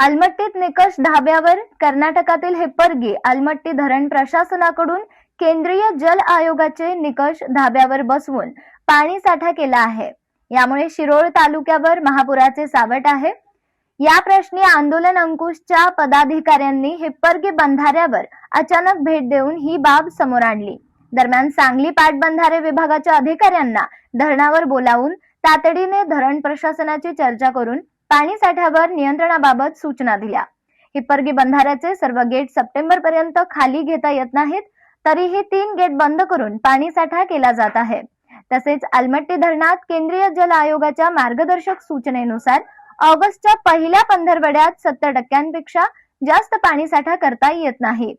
आलमट्टीत निकष धाब्यावर. कर्नाटकातील हिप्परगी आलमट्टी धरण प्रशासनाकडून केंद्रीय जल आयोगाचे निकष धाब्यावर बसवून पाणी साठा केला आहे. यामुळे शिरोळ तालुक्यावर महापुराचे सावट आहे. या प्रश्नी आंदोलन अंकुशच्या पदाधिकाऱ्यांनी हिप्परगी बंधाऱ्यावर अचानक भेट देऊन ही बाब समोर आणली. दरम्यान सांगली पाटबंधारे विभागाच्या अधिकाऱ्यांना धरणावर बोलावून तातडीने धरण प्रशासनाची चर्चा करून पाणी साठ्यावर नियंत्रणाबाबत सूचना दिल्या. हिप्परगी बंधाऱ्याचे सर्व गेट सप्टेंबर पर्यंत खाली घेता येत नाहीत, तरीही 3 गेट बंद करून पाणी साठा केला जात आहे. तसेच आलमट्टी धरणात केंद्रीय जल आयोगाच्या मार्गदर्शक सूचनेनुसार ऑगस्टच्या पहिल्या पंधरवड्यात 70% जास्त पाणी साठा करता येत नाही.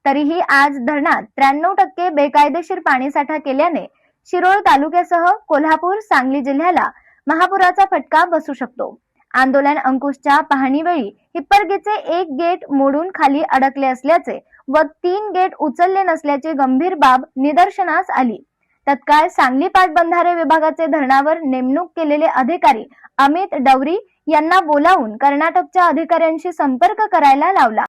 तरीही आज धरणात 93% बेकायदेशीर पाणी साठा केल्याने शिरोळ तालुक्यासह कोल्हापूर, सांगली जिल्ह्याला महापुराचा फटका बसू शकतो. आंदोलन अंकुशच्या पाहणीवेळी हिप्परगीचे 1 गेट मोडून खाली अडकले असल्याचे व 3 गेट उचलले नसल्याची गंभीर बाब निदर्शनास आली. तत्काळ सांगली पाटबंधारे विभागाचे धरणावर नेमणूक केलेले अधिकारी अमित डवरी यांना बोलावून कर्नाटकच्या अधिकाऱ्यांशी संपर्क करायला लावला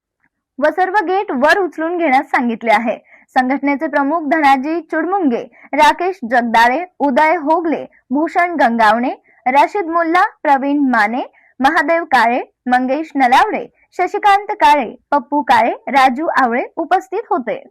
व सर्व गेट वर उचलून घेण्यास सांगितले आहे. संघटनेचे प्रमुख धनाजी चुडमुंगे, राकेश जगदाळे, उदय होगले, भूषण गंगावणे, रशीद मुल्ला, प्रवीण माने, महादेव काळे, मंगेश नलावडे, शशिकांत काळे, पप्पू काळे, राजू आवळे उपस्थित होते.